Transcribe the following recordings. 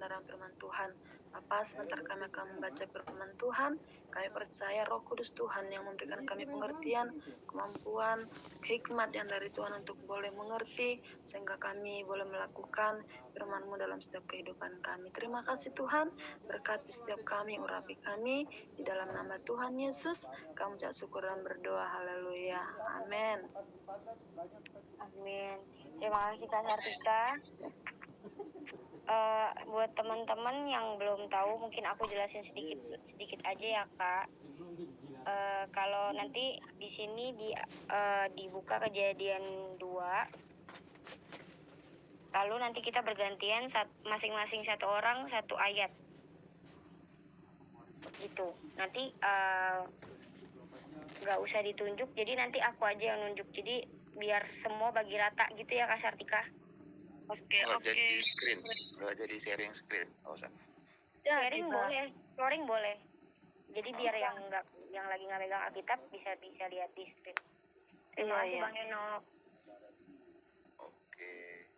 kebenaran firman Tuhan. Bapa, sebentar kami akan membaca firman Tuhan. Kami percaya Roh Kudus Tuhan yang memberikan kami pengertian, kemampuan, hikmat yang dari Tuhan untuk boleh mengerti, sehingga kami boleh melakukan firman-Mu dalam setiap kehidupan kami. Terima kasih Tuhan, berkati setiap kami, urapi kami, di dalam nama Tuhan Yesus, kami ucap syukur dan berdoa. Haleluya. Amin. Amin. Terima kasih Kak Sartika. Buat teman-teman yang belum tahu, mungkin aku jelasin sedikit aja ya Kak. Kalau nanti di sini dibuka Kejadian 2, lalu nanti kita bergantian masing-masing satu orang satu ayat gitu. Nanti nggak usah ditunjuk, jadi nanti aku aja yang nunjuk, jadi biar semua bagi rata gitu ya Kak Sartika. Oke. Jadi screen, nggak jadi sharing screen, nggak usah. Sharing boleh. Jadi biar yang lagi nggak megang Alkitab bisa lihat di screen. Terima kasih Bang Eno. Oke.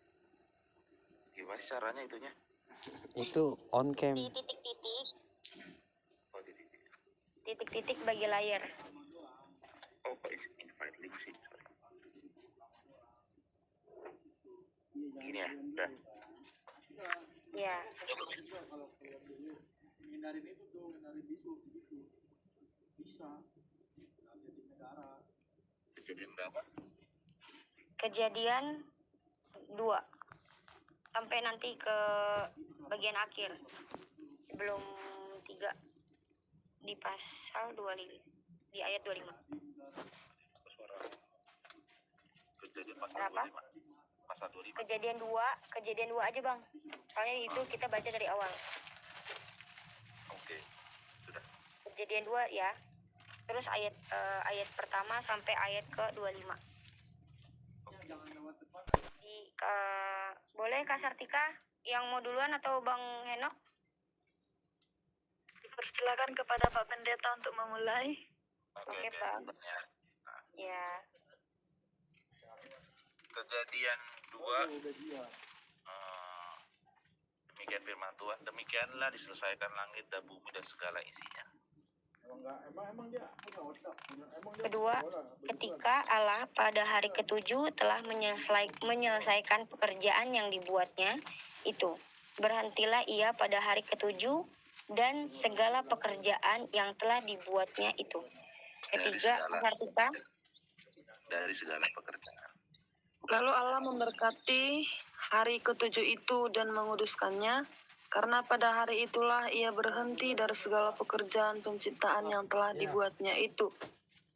Gimana sih caranya itunya? Itu on cam. Di titik-titik. Oh, di titik. Titik-titik bagi layar. Oh, kok invite link sih, sorry. Gini ya, udah. Ya. Hindarin itu tuh, hindarin bisu gitu. Bisa. Kejadian berapa? Kejadian 2 sampai nanti ke bagian akhir sebelum 3 di pasal 25, di ayat 25. Suara. Kejadian pasal Berapa? 25. Pasal 25. Kejadian 2 aja Bang. Soalnya itu kita baca dari awal. Oke. Sudah. Kejadian 2 ya. Terus ayat pertama sampai ayat ke-25. Boleh Kak Sartika yang mau duluan atau Bang Henok? Persilakan kepada Pak Pendeta untuk memulai. Oke, Bang. Ya. Kejadian 2. Demikian firman Tuhan, demikianlah diselesaikan langit dan bumi dan segala isinya. Kedua, ketika Allah pada hari ke-7 telah menyelesaikan pekerjaan yang dibuatnya itu, berhentilah ia pada hari ke-7 dan segala pekerjaan yang telah dibuatnya itu. Ketiga, dari segala pekerjaan. Lalu Allah memberkati hari ke-7 itu dan menguduskannya, karena pada hari itulah ia berhenti dari segala pekerjaan penciptaan yang telah dibuatnya itu.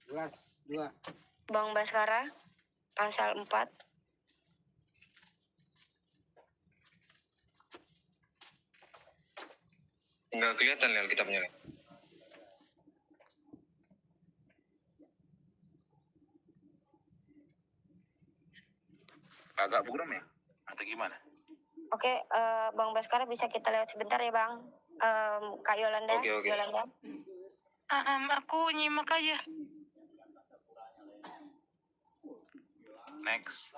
Kelas 2. Bang Baskara, pasal 4. Nggak kelihatan nih Alkitabnya. Agak buram ya? Atau gimana? Oke, Bang Baskara bisa kita lihat sebentar ya Bang. Kak Yolanda. Oke. Yolanda. Aku nyimak aja. Next.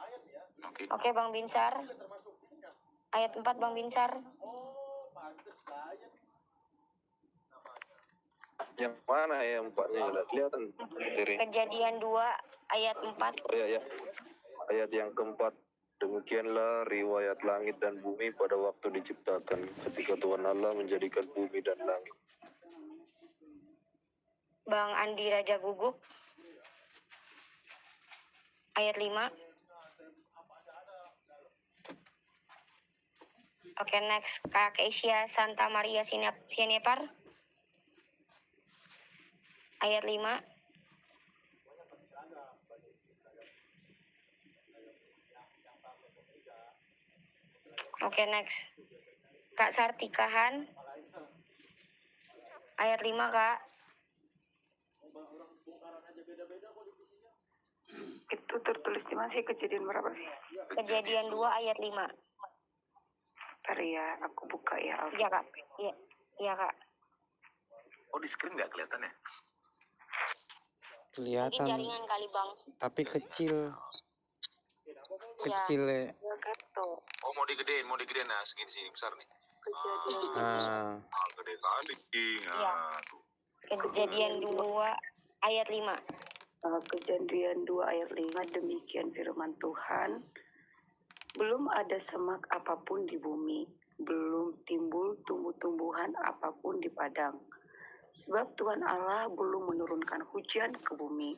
Oke, Bang Binsar. Ayat 4 Bang Binsar. Yang mana ya 4-nya nggak kelihatan? Kejadian 2 ayat 4. Oh ya. Ayat yang keempat. Demikianlah riwayat langit dan bumi pada waktu diciptakan, ketika Tuhan Allah menjadikan bumi dan langit. Bang Andi Raja Guguk. Ayat 5. Oke, next. Kak Keisha Santa Maria Sianepar. Ayat 5. Oke, next. Kak Sartikahan. Ayat 5, Kak. Itu tertulis di mana sih? Kejadian berapa sih? Kejadian 2 ayat 5. Bentar ya, aku buka ya. Iya, Kak. Iya, Kak. Oh, di screen nggak kelihatan ya? Mungkin Kelihatan. jaringan kali, Bang. Tapi kecil. Iya. Kecil ya. Gitu. Oh, mau digedein, nah segini besar nih. Ah, Gede kali. Ya. Kejadian 2 ayat 5. Kejadian 2 ayat 5, demikian firman Tuhan. Belum ada semak apapun di bumi, belum timbul tumbuh-tumbuhan apapun di padang. Sebab Tuhan Allah belum menurunkan hujan ke bumi,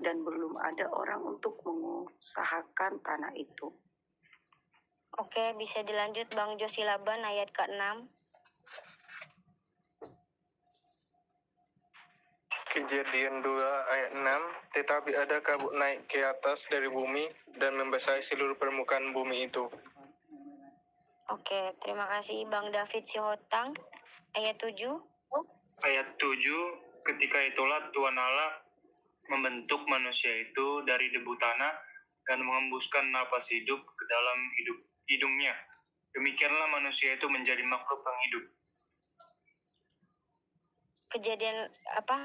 dan belum ada orang untuk mengusahakan tanah itu. Oke, bisa dilanjut Bang Josilaban ayat ke-6. Kejadian 2 ayat 6, tetapi ada kabut naik ke atas dari bumi dan membasahi seluruh permukaan bumi itu. Oke, terima kasih Bang David Sihotang ayat 7. Ayat 7, ketika itulah Tuhan Allah membentuk manusia itu dari debu tanah dan mengembuskan napas hidup ke dalam hidungnya. Demikianlah manusia itu menjadi makhluk yang hidup. Kejadian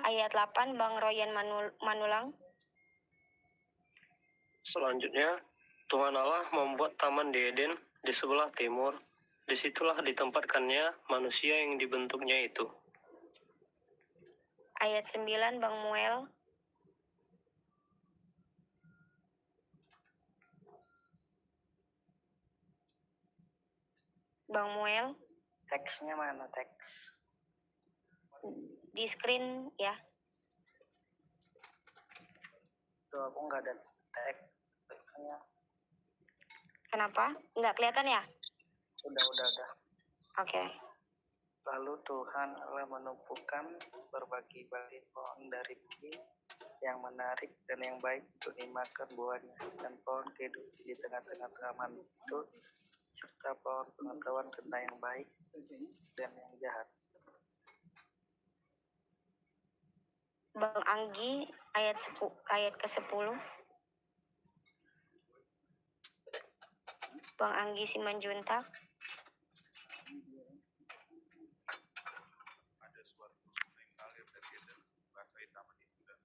ayat 8 Bang Royan Manulang. Selanjutnya, Tuhan Allah membuat taman di Eden di sebelah timur. Disitulah ditempatkannya manusia yang dibentuknya itu. Ayat 9 Bang Muel. Bang Muel, Teksnya mana teks? di screen ya. Tuh aku nggak ada teks. Kenapa? Nggak kelihatan ya? Udah. Oke. Lalu Tuhan Allah menumpukan berbagi-bagi pohon dari bumi yang menarik dan yang baik untuk dimakan buahnya, dan pohon kehidupan di tengah-tengah taman itu, serta pohon pengetahuan tentang yang baik dan yang jahat. Bang Anggi ayat ke-10. Bang Anggi Simanjuntak. Ada suatu sungai mengalir dari Eden, membasahi taman itu dan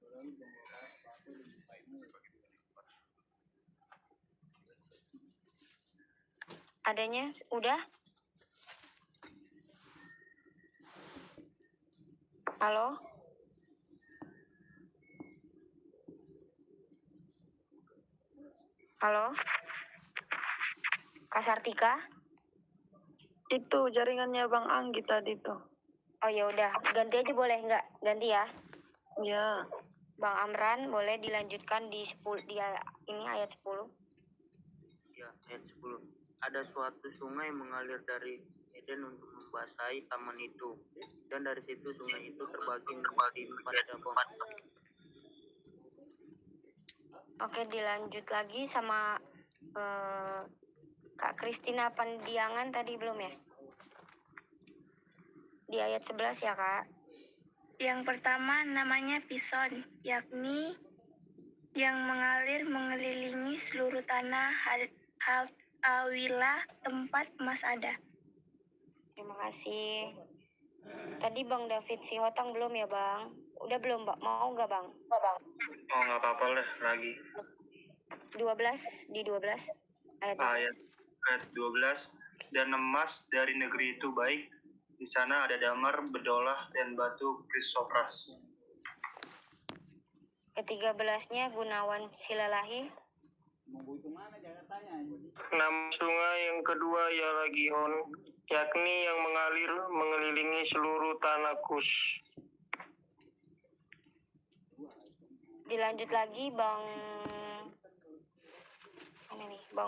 Adanya udah? Halo? Halo? Kak Sartika? Itu jaringannya Bang Anggi tadi tuh. Oh ya udah, ganti aja boleh nggak? Ganti ya. Ya, Bang Amran boleh dilanjutkan di 10 ini ayat 10. Ya, ayat 10. Ada suatu sungai mengalir dari Eden untuk membasahi taman itu, dan dari situ sungai itu terbagi menjadi 4 cabang. Oke, dilanjut lagi sama Kak Kristina Pandiangan tadi belum ya? Di ayat 11 ya, Kak. Yang pertama namanya Pison, yakni yang mengalir mengelilingi seluruh tanah Hawilah tempat emas ada. Terima kasih. Tadi Bang David Sihotang belum ya, Bang? Udah belum, Mbak? Mau nggak, Bang? Oh, nggak apa-apa deh, lagi. 12, di 12. Ayat 12, dan emas dari negeri itu baik. Di sana ada damar, bedolah, dan batu krisopras. Ke-13-nya Gunawan Silalahi. Nama sungai yang kedua ialah Gihon, yakni yang mengalir mengelilingi seluruh tanah Kus. Dilanjut lagi Bang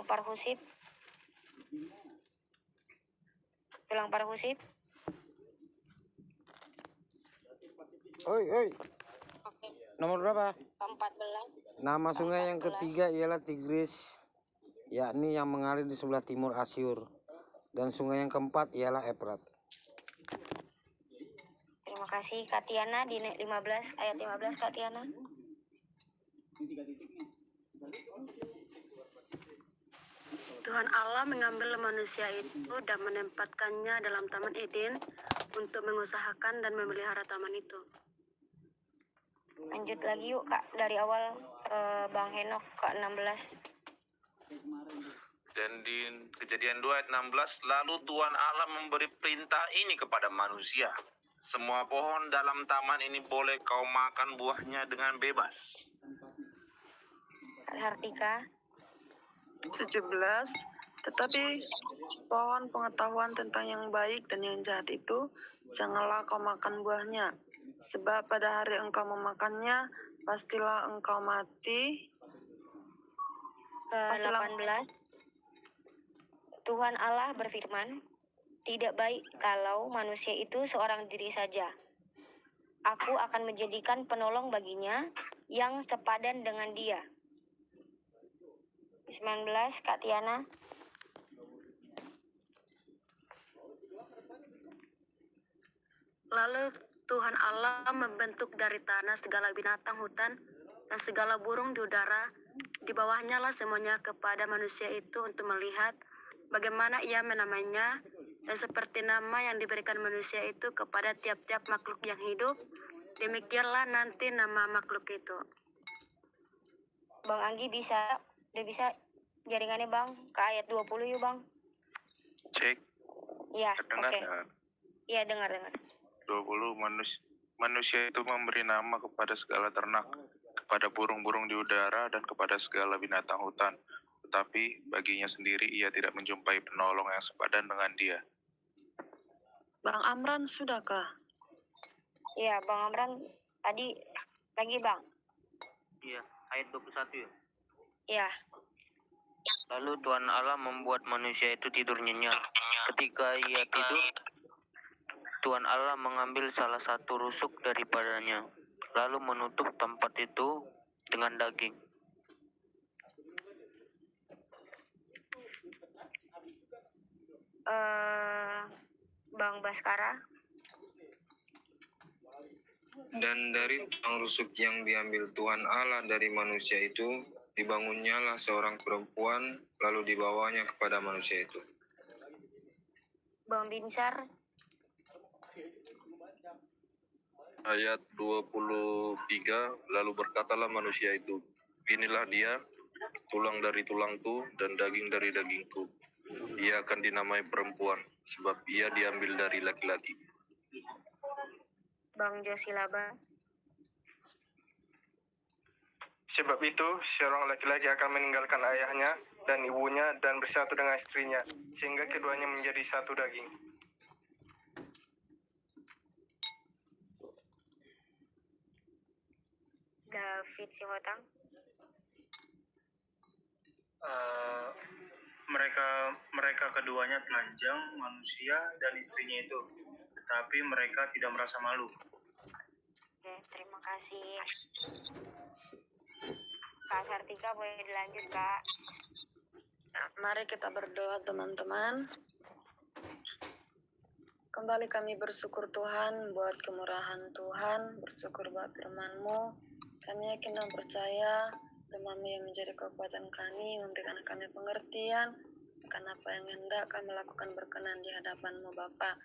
Parhusip. Bilang Parhusip. Oi. Oke. Nomor berapa? 14. Nama sungai yang ketiga ialah Tigris, yakni yang mengalir di sebelah timur Asyur. Dan sungai yang keempat ialah Efrat. Terima kasih Katiana di 15 ayat 15 Katiana. Tuhan Allah mengambil manusia itu dan menempatkannya dalam Taman Eden untuk mengusahakan dan memelihara taman itu. Lanjut lagi yuk Kak, dari awal Bang Henok ke 16. Dan di Kejadian 2 ayat 16, lalu Tuhan Allah memberi perintah ini kepada manusia. Semua pohon dalam taman ini boleh kau makan buahnya dengan bebas. Hartika. 17. Tetapi pohon pengetahuan tentang yang baik dan yang jahat itu, janganlah kau makan buahnya. Sebab pada hari engkau memakannya, pastilah engkau mati. Ke-18. Tuhan Allah berfirman, tidak baik kalau manusia itu seorang diri saja. Aku akan menjadikan penolong baginya yang sepadan dengan dia. 19, Kak Tiana. Lalu Tuhan Allah membentuk dari tanah segala binatang hutan dan segala burung di udara. Di bawahnya lah semuanya kepada manusia itu untuk melihat bagaimana ia menamainya, dan seperti nama yang diberikan manusia itu kepada tiap-tiap makhluk yang hidup, demikianlah nanti nama makhluk itu. Bang Anggi udah bisa jaringannya Bang, ke ayat 20 yuk Bang. Cek. Iya, Dengar oke. nggak? Iya, dengar. 20, manusia itu memberi nama kepada segala ternak, kepada burung-burung di udara, dan kepada segala binatang hutan. Tetapi baginya sendiri ia tidak menjumpai penolong yang sepadan dengan dia. Bang Amran, sudahkah? Iya, Bang Amran tadi lagi Bang. Iya, ayat 21 ya. Iya. Lalu Tuhan Allah membuat manusia itu tidur nyenyak. Ketika ia tidur, Tuhan Allah mengambil salah satu rusuk daripadanya, lalu menutup tempat itu dengan daging. Bang Baskara. Dan dari tulang rusuk yang diambil Tuhan Allah dari manusia itu, dibangunnyalah seorang perempuan, lalu dibawanya kepada manusia itu. Bang Binsar. Ayat 23, lalu berkatalah manusia itu, inilah dia, tulang dari tulangku dan daging dari dagingku. Ia akan dinamai perempuan, sebab ia diambil dari laki-laki. Bang Josilaba. Sebab itu, seorang laki-laki akan meninggalkan ayahnya dan ibunya dan bersatu dengan istrinya, sehingga keduanya menjadi satu daging. David Sihotang. Mereka keduanya telanjang, manusia dan istrinya itu, tetapi mereka tidak merasa malu. Oke, terima kasih. Kak Sartika boleh dilanjut Kak. Nah, mari kita berdoa teman-teman. Kembali kami bersyukur Tuhan buat kemurahan Tuhan, bersyukur buat firman-Mu. Kami yakin dan percaya firman-Mu yang menjadi kekuatan kami, memberikan kami pengertian akan apa yang hendak kami lakukan berkenan di hadapan-Mu Bapa.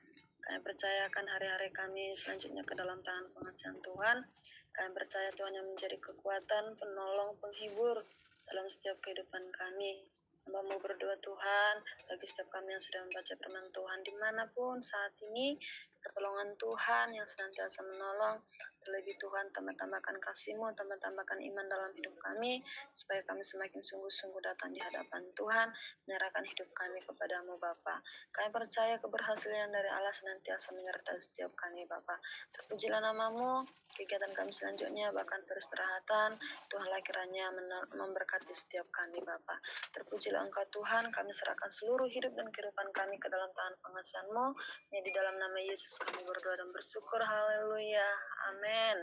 Kami percayakan hari-hari kami selanjutnya ke dalam tangan pengasihan Tuhan. Kami percaya Tuhan yang menjadi kekuatan, penolong, penghibur dalam setiap kehidupan kami. Hamba-Mu berdoa Tuhan, bagi setiap kami yang sudah membaca firman Tuhan dimanapun saat ini, pertolongan Tuhan yang senantiasa menolong, terlebih Tuhan tambah-tambahkan kasih-Mu, tambah-tambahkan iman dalam hidup kami, supaya kami semakin sungguh-sungguh datang di hadapan Tuhan, menyerahkan hidup kami kepada-Mu Bapa. Kami percaya keberhasilan dari Allah senantiasa menyertai setiap kami Bapa. Terpujilah nama-Mu, kegiatan kami selanjutnya, bahkan peristirahatan, Tuhanlah kiranya memberkati setiap kami Bapa. Terpujilah Engkau Tuhan, kami serahkan seluruh hidup dan kehidupan kami ke dalam tangan pengasihan-Mu. Ya, di dalam nama Yesus kami berdoa dan bersyukur. Haleluya. Amin.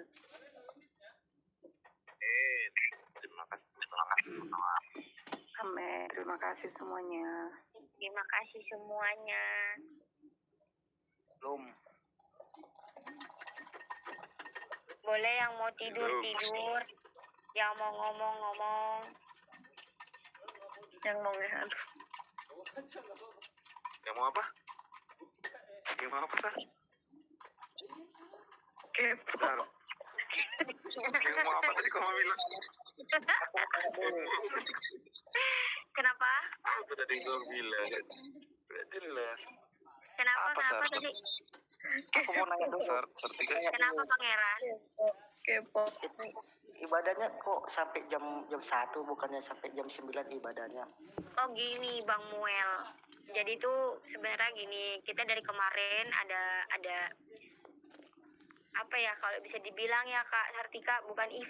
Terima kasih. Amin. Terima kasih semuanya. Terima kasih semuanya. Belum. Boleh yang mau tidur, yang mau ngomong. Yang mau ngehan. Yang mau apa? Yang mau apa, Sar? Kepo. Sar. Yang mau apa tadi kamu bilang? Kenapa? Aku tadi gue bilang nggak jelas. Kenapa? Apa, Kenapa Sar? tadi? Aku mau nanya dulu. Sertifikat Kenapa Pangeran? Kepo. Ibadahnya kok sampai jam 1 bukannya sampai jam 9 ibadahnya? Oh gini Bang Muel. Jadi tuh sebenarnya gini, kita dari kemarin ada apa ya, kalau bisa dibilang ya Kak Sartika, bukan event